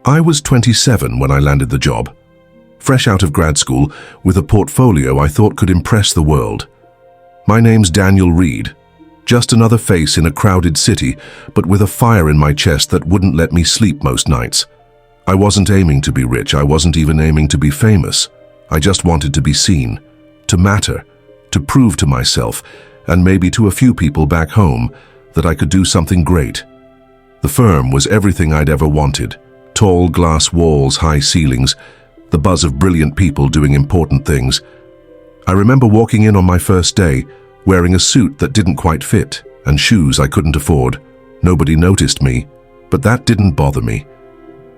I was 27 when I landed the job, fresh out of grad school with a portfolio I thought could impress the world. My name's Daniel Reed, just another face in a crowded city, but with a fire in my chest that wouldn't let me sleep most nights. I wasn't aiming to be rich, I wasn't even aiming to be famous. I just wanted to be seen, to matter, to prove to myself, and maybe to a few people back home, that I could do something great. The firm was everything I'd ever wanted. Tall glass walls, high ceilings, the buzz of brilliant people doing important things. I remember walking in on my first day, wearing a suit that didn't quite fit, and shoes I couldn't afford. Nobody noticed me, but that didn't bother me.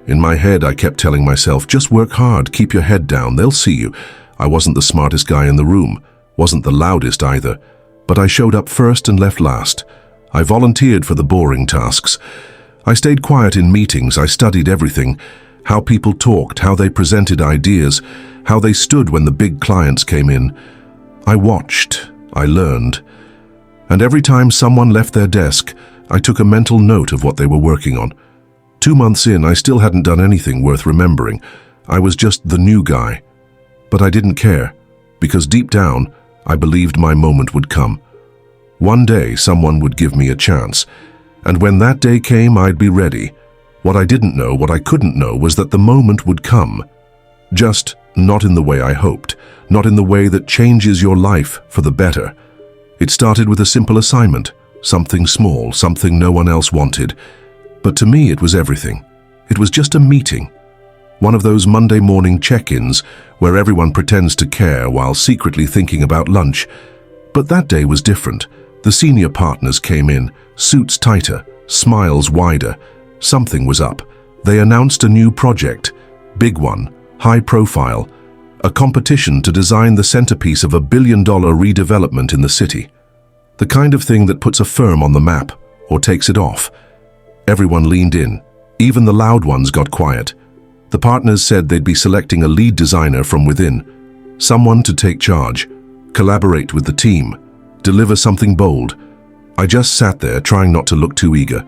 In my head, I kept telling myself, just work hard, keep your head down, they'll see you. I wasn't the smartest guy in the room, wasn't the loudest either, but I showed up first and left last. I volunteered for the boring tasks. I stayed quiet in meetings, I studied everything, how people talked, how they presented ideas, how they stood when the big clients came in. I watched, I learned, and every time someone left their desk, I took a mental note of what they were working on. 2 months in, I still hadn't done anything worth remembering. I was just the new guy. But I didn't care, because deep down, I believed my moment would come. One day, someone would give me a chance, and when that day came, I'd be ready. What I didn't know, what I couldn't know, was that the moment would come. Just not in the way I hoped, not in the way that changes your life for the better. It started with a simple assignment, something small, something no one else wanted. But to me, it was everything. It was just a meeting. One of those Monday morning check-ins where everyone pretends to care while secretly thinking about lunch. But that day was different. The senior partners came in, suits tighter, smiles wider. Something was up. They announced a new project, big one, high profile, a competition to design the centerpiece of $1 billion redevelopment in the city. The kind of thing that puts a firm on the map or takes it off. Everyone leaned in. Even the loud ones got quiet. The partners said they'd be selecting a lead designer from within, someone to take charge, collaborate with the team, deliver something bold. I just sat there trying not to look too eager.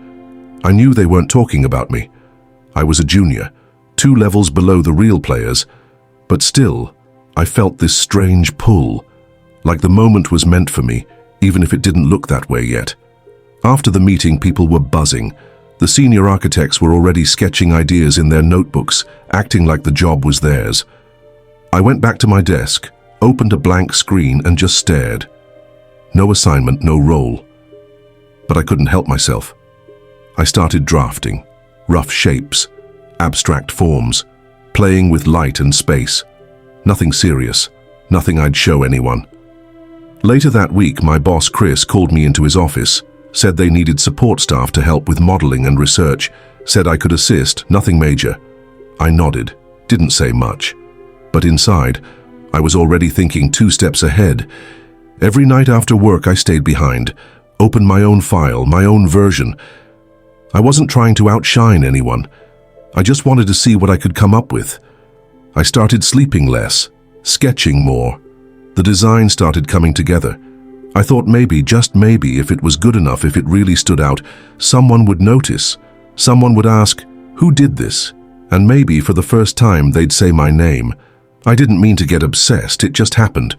I knew they weren't talking about me. I was a junior, 2 levels below the real players, but still, I felt this strange pull, like the moment was meant for me, even if it didn't look that way yet. After the meeting, people were buzzing. The senior architects were already sketching ideas in their notebooks, acting like the job was theirs. I went back to my desk, opened a blank screen and just stared. No assignment, no role. But I couldn't help myself. I started drafting, rough shapes, abstract forms, playing with light and space. Nothing serious, nothing I'd show anyone. Later that week, my boss Chris called me into his office, said they needed support staff to help with modeling and research, said I could assist, nothing major. I nodded, didn't say much. But inside, I was already thinking 2 steps ahead. Every night after work I stayed behind, opened my own file, my own version. I wasn't trying to outshine anyone. I just wanted to see what I could come up with. I started sleeping less, sketching more. The design started coming together. I thought maybe, just maybe, if it was good enough, if it really stood out, someone would notice. Someone would ask, who did this? And maybe for the first time they'd say my name. I didn't mean to get obsessed, it just happened.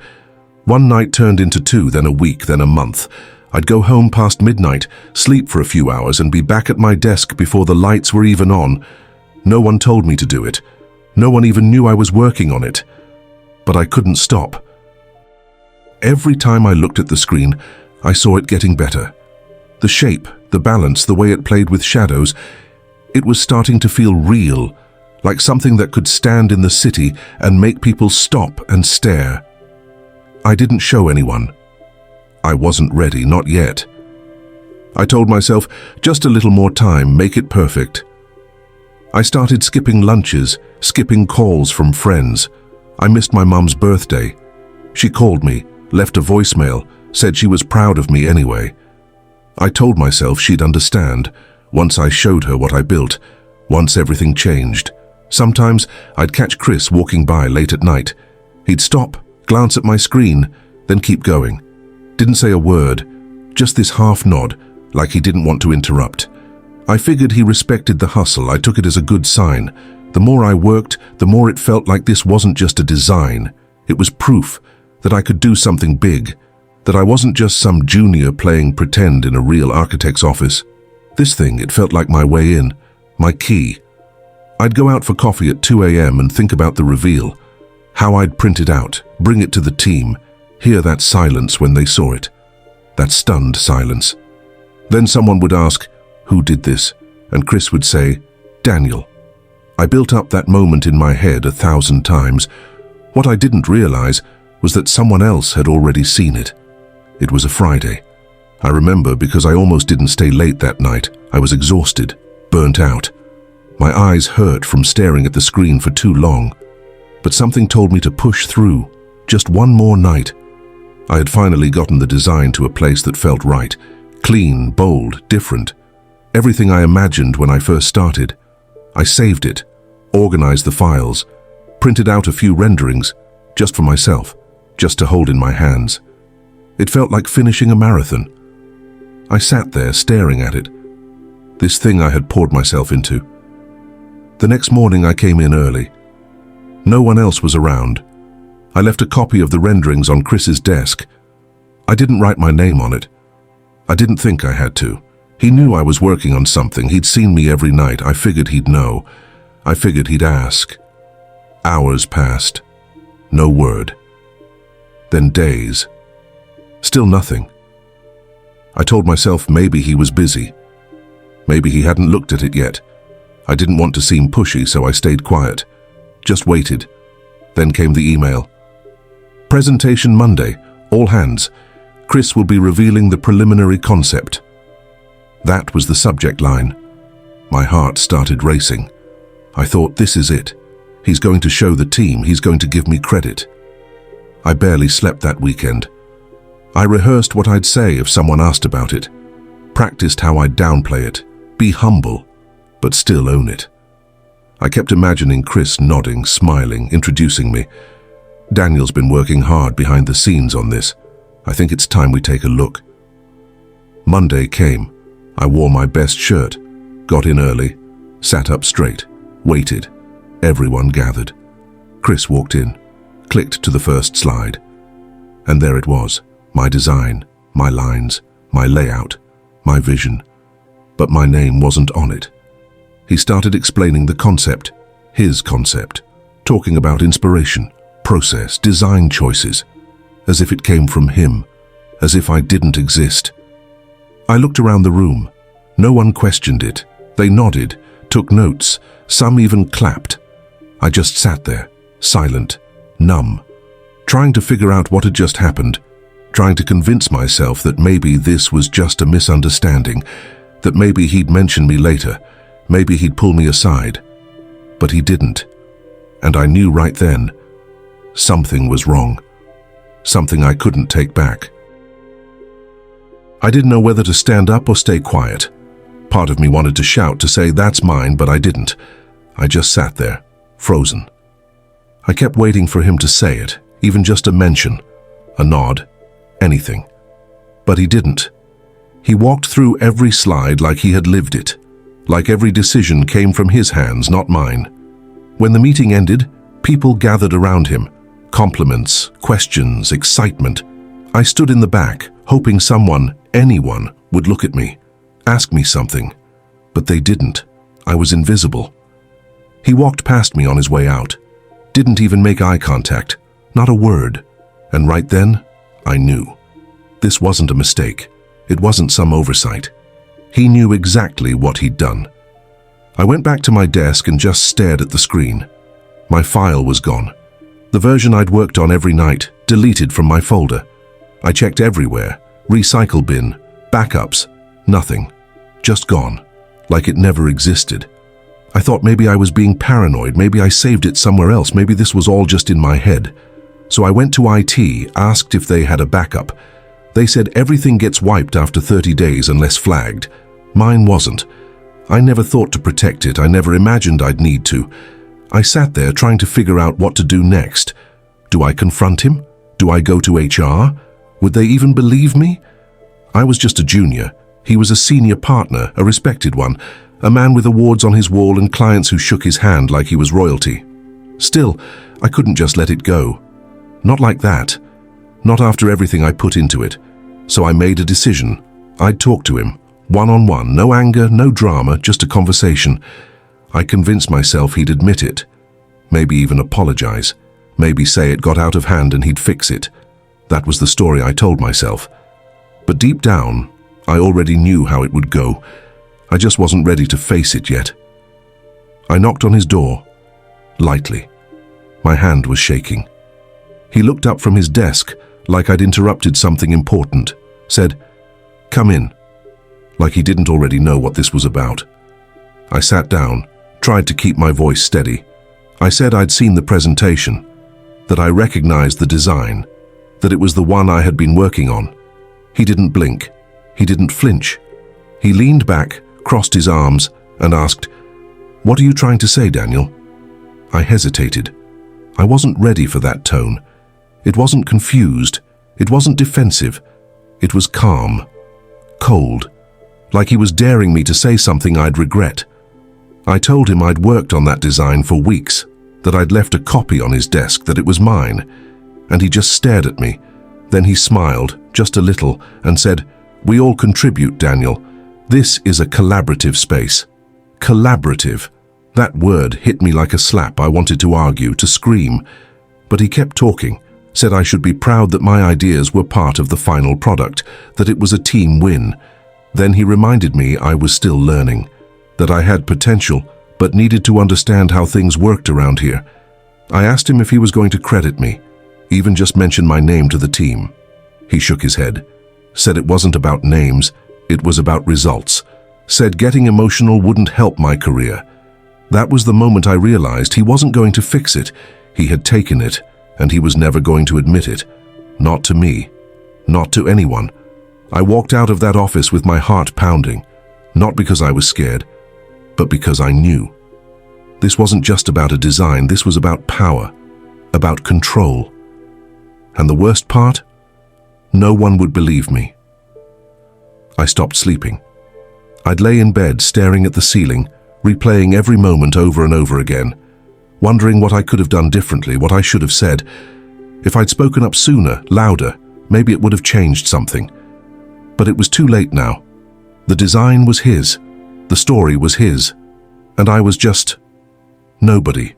One night turned into 2, then a week, then a month. I'd go home past midnight, sleep for a few hours and be back at my desk before the lights were even on. No one told me to do it. No one even knew I was working on it. But I couldn't stop. Every time I looked at the screen, I saw it getting better. The shape, the balance, the way it played with shadows, it was starting to feel real, like something that could stand in the city and make people stop and stare. I didn't show anyone. I wasn't ready, not yet. I told myself, just a little more time, make it perfect. I started skipping lunches, skipping calls from friends. I missed my mum's birthday. She called me, left a voicemail, said she was proud of me anyway. I told myself she'd understand, once I showed her what I built, once everything changed. Sometimes I'd catch Chris walking by late at night. He'd stop, glance at my screen, then keep going. Didn't say a word, just this half nod, like he didn't want to interrupt. I figured he respected the hustle. I took it as a good sign. The more I worked, the more it felt like this wasn't just a design. It was proof that I could do something big, that I wasn't just some junior playing pretend in a real architect's office. This thing, it felt like my way in, my key. I'd go out for coffee at 2 a.m. and think about the reveal, how I'd print it out, bring it to the team, hear that silence when they saw it, that stunned silence. Then someone would ask, "Who did this?" And Chris would say, "Daniel." I built up that moment in my head 1,000 times. What I didn't realize was that someone else had already seen it. It was a Friday. I remember because I almost didn't stay late that night. I was exhausted, burnt out. My eyes hurt from staring at the screen for too long. But something told me to push through, just one more night. I had finally gotten the design to a place that felt right. Clean, bold, different. Everything I imagined when I first started. I saved it, organized the files, printed out a few renderings, just for myself, just to hold in my hands. It felt like finishing a marathon. I sat there staring at it, this thing I had poured myself into. The next morning I came in early. No one else was around. I left a copy of the renderings on Chris's desk. I didn't write my name on it. I didn't think I had to. He knew I was working on something. He'd seen me every night. I figured he'd know. I figured he'd ask. Hours passed. No word. Then days. Still nothing. I told myself maybe he was busy. Maybe he hadn't looked at it yet. I didn't want to seem pushy, so I stayed quiet. Just waited. Then came the email. Presentation Monday. All hands. Chris will be revealing the preliminary concept. That was the subject line. My heart started racing. I thought, this is it. He's going to show the team. He's going to give me credit. I barely slept that weekend. I rehearsed what I'd say if someone asked about it. Practiced how I'd downplay it. Be humble, but still own it. I kept imagining Chris nodding, smiling, introducing me. Daniel's been working hard behind the scenes on this. I think it's time we take a look. Monday came. I wore my best shirt, got in early, sat up straight, waited. Everyone gathered. Chris walked in, clicked to the first slide. And there it was, my design, my lines, my layout, my vision. But my name wasn't on it. He started explaining the concept, his concept, talking about inspiration, process, design choices, as if it came from him, as if I didn't exist. I looked around the room. No one questioned it. They nodded, took notes, some even clapped. I just sat there, silent, numb, trying to figure out what had just happened, trying to convince myself that maybe this was just a misunderstanding, that maybe he'd mention me later, maybe he'd pull me aside. But he didn't. And I knew right then, something was wrong. Something I couldn't take back. I didn't know whether to stand up or stay quiet. Part of me wanted to shout, to say, that's mine, but I didn't. I just sat there, frozen. I kept waiting for him to say it, even just a mention, a nod, anything. But he didn't. He walked through every slide like he had lived it, like every decision came from his hands, not mine. When the meeting ended, people gathered around him. Compliments, questions, excitement. I stood in the back, hoping someone, anyone, would look at me, ask me something. But they didn't. I was invisible. He walked past me on his way out. Didn't even make eye contact, not a word. And right then, I knew. This wasn't a mistake. It wasn't some oversight. He knew exactly what he'd done. I went back to my desk and just stared at the screen. My file was gone. The version I'd worked on every night, deleted from my folder. I checked everywhere, recycle bin, backups, nothing. Just gone, like it never existed. I thought maybe I was being paranoid, maybe I saved it somewhere else, maybe this was all just in my head. So I went to IT, asked if they had a backup. They said everything gets wiped after 30 days unless flagged. Mine wasn't. I never thought to protect it. I never imagined I'd need to. I sat there trying to figure out what to do next. Do I confront him? Do I go to HR? Would they even believe me? I was just a junior. He was a senior partner, a respected one, a man with awards on his wall and clients who shook his hand like he was royalty. Still, I couldn't just let it go. Not like that. Not after everything I put into it. So I made a decision. I'd talk to him, one-on-one, no anger, no drama, just a conversation. I convinced myself he'd admit it. Maybe even apologize. Maybe say it got out of hand and he'd fix it. That was the story I told myself. But deep down, I already knew how it would go. I just wasn't ready to face it yet. I knocked on his door, lightly. My hand was shaking. He looked up from his desk like I'd interrupted something important, said, "Come in," like he didn't already know what this was about. I sat down, tried to keep my voice steady. I said I'd seen the presentation, that I recognized the design, that it was the one I had been working on. He didn't blink. He didn't flinch. He leaned back, crossed his arms, and asked, "What are you trying to say, Daniel?" I hesitated. I wasn't ready for that tone. It wasn't confused. It wasn't defensive. It was calm, cold, like he was daring me to say something I'd regret. I told him I'd worked on that design for weeks, that I'd left a copy on his desk, that it was mine, and he just stared at me. Then he smiled, just a little, and said, "We all contribute, Daniel. This is a collaborative space." Collaborative. That word hit me like a slap. I wanted to argue, to scream. But he kept talking, said I should be proud that my ideas were part of the final product, that it was a team win. Then he reminded me I was still learning, that I had potential, but needed to understand how things worked around here. I asked him if he was going to credit me, even just mention my name to the team. He shook his head, said it wasn't about names, it was about results, said getting emotional wouldn't help my career. That was the moment I realized he wasn't going to fix it. He had taken it, and he was never going to admit it. Not to me, not to anyone. I walked out of that office with my heart pounding, not because I was scared, but because I knew. This wasn't just about a design, this was about power, about control. And the worst part? No one would believe me. I stopped sleeping. I'd lay in bed staring at the ceiling, replaying every moment over and over again, wondering what I could have done differently, what I should have said. If I'd spoken up sooner, louder, maybe it would have changed something. But it was too late now. The design was his, the story was his, and I was just nobody.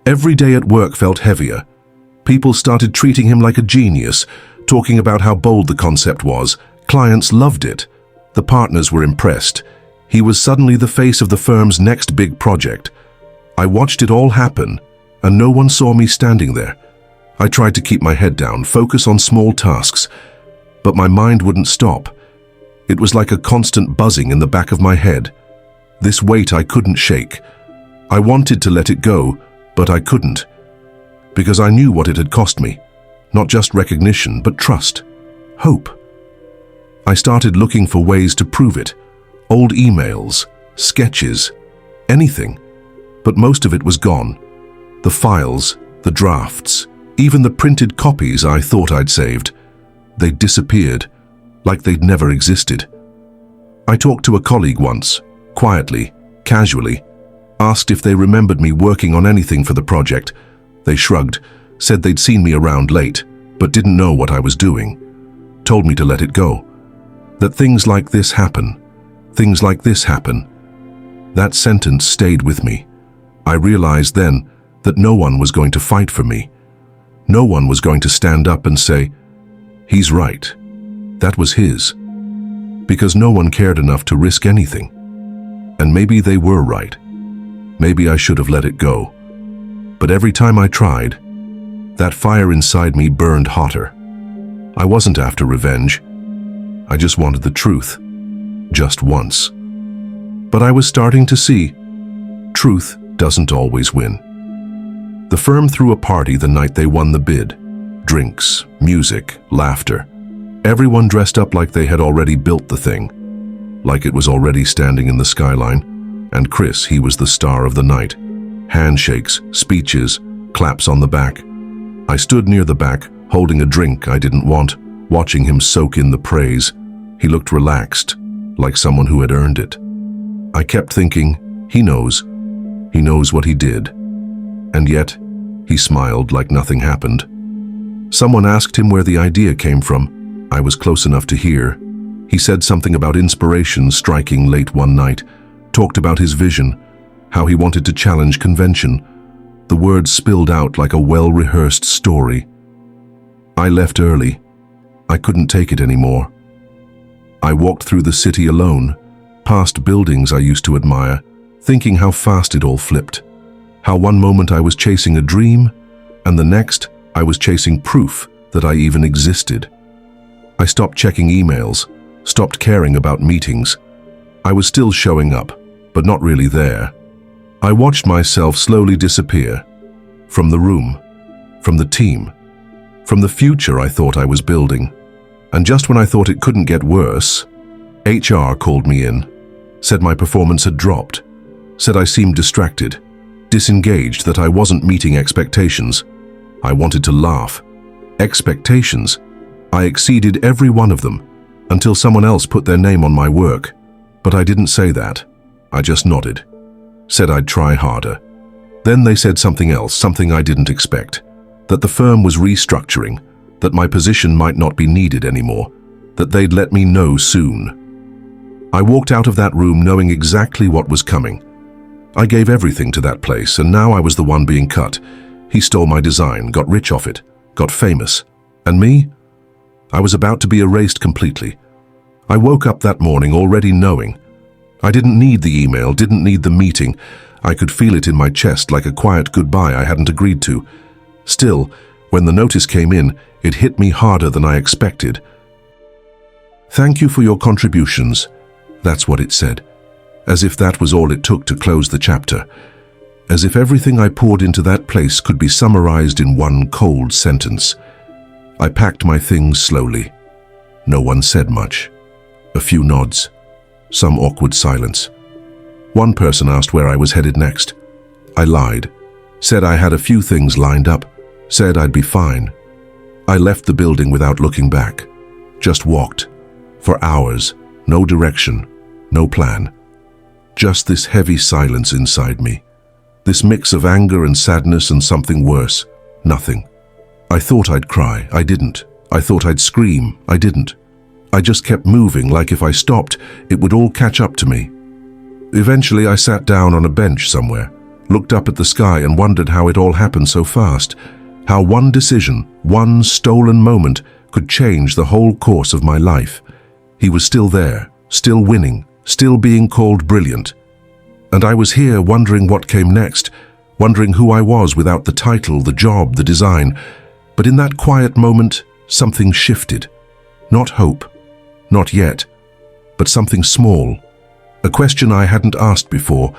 Every day at work felt heavier. People started treating him like a genius, talking about how bold the concept was. Clients loved it. The partners were impressed. He was suddenly the face of the firm's next big project. I watched it all happen, and no one saw me standing there. I tried to keep my head down, focus on small tasks, but my mind wouldn't stop. It was like a constant buzzing in the back of my head. This weight I couldn't shake. I wanted to let it go, but I couldn't, because I knew what it had cost me. Not just recognition, but trust, hope. I started looking for ways to prove it. Old emails, sketches, anything. But most of it was gone. The files, the drafts, even the printed copies I thought I'd saved. They'd disappeared, like they'd never existed. I talked to a colleague once, quietly, casually, asked if they remembered me working on anything for the project. They shrugged, said they'd seen me around late, but didn't know what I was doing. Told me to let it go. That things like this happen. Things like this happen. That sentence stayed with me. I realized then that no one was going to fight for me. No one was going to stand up and say, "He's right." That was his. Because no one cared enough to risk anything. And maybe they were right. Maybe I should have let it go. But every time I tried, that fire inside me burned hotter. I wasn't after revenge. I just wanted the truth. Just once. But I was starting to see, truth doesn't always win. The firm threw a party the night they won the bid. Drinks, music, laughter. Everyone dressed up like they had already built the thing, like it was already standing in the skyline. And Chris, he was the star of the night. Handshakes, speeches, claps on the back. I stood near the back, holding a drink I didn't want, watching him soak in the praise. He looked relaxed, like someone who had earned it. I kept thinking, he knows what he did. And yet, he smiled like nothing happened. Someone asked him where the idea came from. I was close enough to hear. He said something about inspiration striking late one night, talked about his vision, how he wanted to challenge convention. The words spilled out like a well-rehearsed story. I left early. I couldn't take it anymore. I walked through the city alone, past buildings I used to admire, thinking how fast it all flipped. How one moment I was chasing a dream, and the next I was chasing proof that I even existed. I stopped checking emails, stopped caring about meetings. I was still showing up, but not really there. I watched myself slowly disappear. From the room, from the team, from the future I thought I was building. And just when I thought it couldn't get worse, HR called me in, said my performance had dropped, said I seemed distracted, disengaged, that I wasn't meeting expectations. I wanted to laugh. Expectations? I exceeded every one of them, until someone else put their name on my work. But I didn't say that. I just nodded, said I'd try harder. Then they said something else, something I didn't expect, that the firm was restructuring, that my position might not be needed anymore, that they'd let me know soon. I walked out of that room knowing exactly what was coming. I gave everything to that place, and now I was the one being cut. He stole my design, got rich off it, got famous. And me? I was about to be erased completely. I woke up that morning already knowing. I didn't need the email, didn't need the meeting. I could feel it in my chest like a quiet goodbye I hadn't agreed to. Still, when the notice came in, it hit me harder than I expected. "Thank you for your contributions," that's what it said. As if that was all it took to close the chapter. As if everything I poured into that place could be summarized in one cold sentence. I packed my things slowly. No one said much. A few nods. Some awkward silence. One person asked where I was headed next. I lied. Said I had a few things lined up. Said I'd be fine. I left the building without looking back. Just walked. For hours. No direction. No plan. Just this heavy silence inside me. This mix of anger and sadness and something worse. Nothing. I thought I'd cry. I didn't. I thought I'd scream. I didn't. I just kept moving, like if I stopped, it would all catch up to me. Eventually I sat down on a bench somewhere, looked up at the sky and wondered how it all happened so fast. How one decision, one stolen moment, could change the whole course of my life. He was still there, still winning, still being called brilliant. And I was here wondering what came next, wondering who I was without the title, the job, the design. But in that quiet moment, something shifted. Not hope, not yet, but something small. A question I hadn't asked before.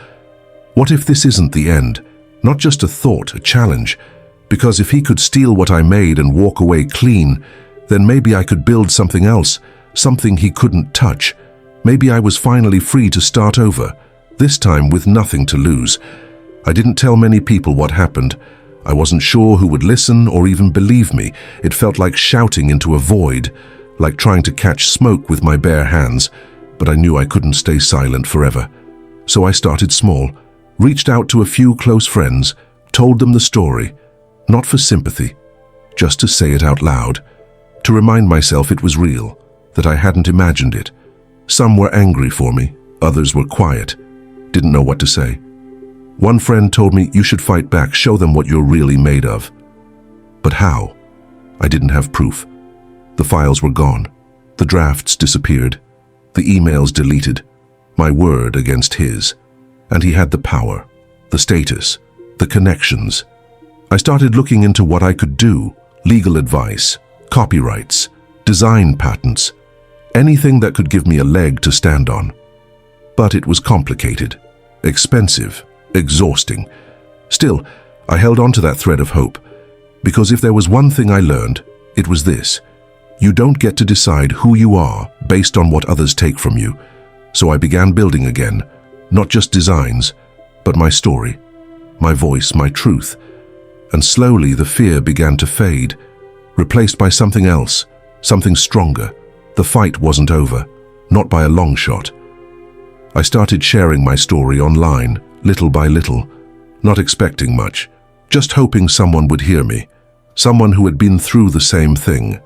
What if this isn't the end? Not just a thought, a challenge. Because if he could steal what I made and walk away clean, then maybe I could build something else, something he couldn't touch. Maybe I was finally free to start over, this time with nothing to lose. I didn't tell many people what happened. I wasn't sure who would listen or even believe me. It felt like shouting into a void, like trying to catch smoke with my bare hands, but I knew I couldn't stay silent forever. So I started small, reached out to a few close friends, told them the story, not for sympathy, just to say it out loud, to remind myself it was real, that I hadn't imagined it. Some were angry for me, others were quiet, didn't know what to say. One friend told me, "You should fight back, show them what you're really made of." But how? I didn't have proof. The files were gone. The drafts disappeared. The emails deleted. My word against his. And he had the power, the status, the connections. I started looking into what I could do, legal advice, copyrights, design patents, anything that could give me a leg to stand on. But it was complicated, expensive, exhausting. Still, I held on to that thread of hope, because if there was one thing I learned, it was this. You don't get to decide who you are based on what others take from you. So I began building again, not just designs, but my story, my voice, my truth. And slowly the fear began to fade, replaced by something else, something stronger. The fight wasn't over. not by a long shot. I started sharing my story online, little by little, not expecting much, just hoping someone would hear me, someone who had been through the same thing.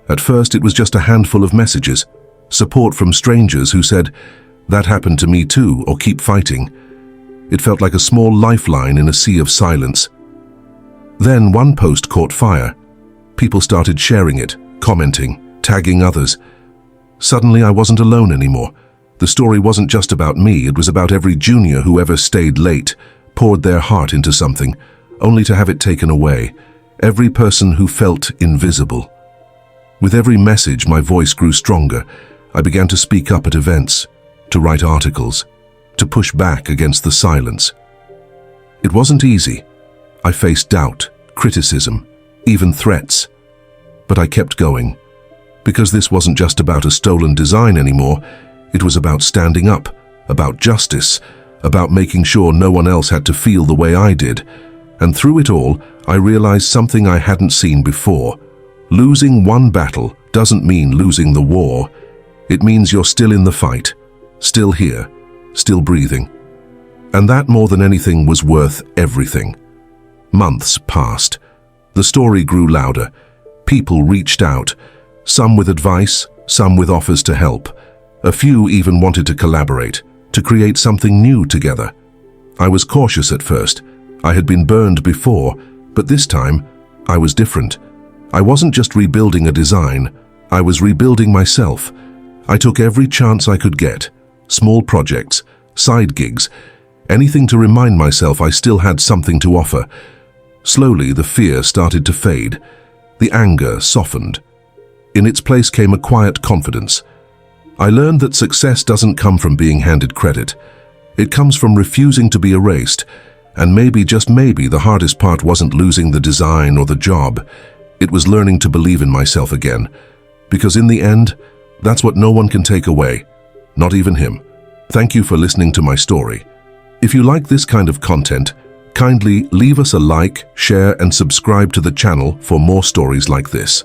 At first, it was just a handful of messages, support from strangers who said, "That happened to me too," or "Keep fighting." It felt like a small lifeline in a sea of silence. Then one post caught fire. People started sharing it, commenting, tagging others. Suddenly, I wasn't alone anymore. The story wasn't just about me, it was about every junior who ever stayed late, poured their heart into something, only to have it taken away. Every person who felt invisible. With every message, my voice grew stronger. I began to speak up at events, to write articles, to push back against the silence. It wasn't easy. I faced doubt, criticism, even threats. But I kept going, because this wasn't just about a stolen design anymore. It was about standing up, about justice, about making sure no one else had to feel the way I did. And through it all, I realized something I hadn't seen before. Losing one battle doesn't mean losing the war. It means you're still in the fight, still here, still breathing. And that, more than anything, was worth everything. Months passed. The story grew louder. People reached out, some with advice, some with offers to help. A few even wanted to collaborate, to create something new together. I was cautious at first. I had been burned before, but this time, I was different. I wasn't just rebuilding a design, I was rebuilding myself. I took every chance I could get, small projects, side gigs, anything to remind myself I still had something to offer. Slowly, the fear started to fade. The anger softened. In its place came a quiet confidence. I learned that success doesn't come from being handed credit. It comes from refusing to be erased. And maybe, just maybe, the hardest part wasn't losing the design or the job. It was learning to believe in myself again. Because in the end, that's what no one can take away. Not even him. Thank you for listening to my story. If you like this kind of content, kindly leave us a like, share, and subscribe to the channel for more stories like this.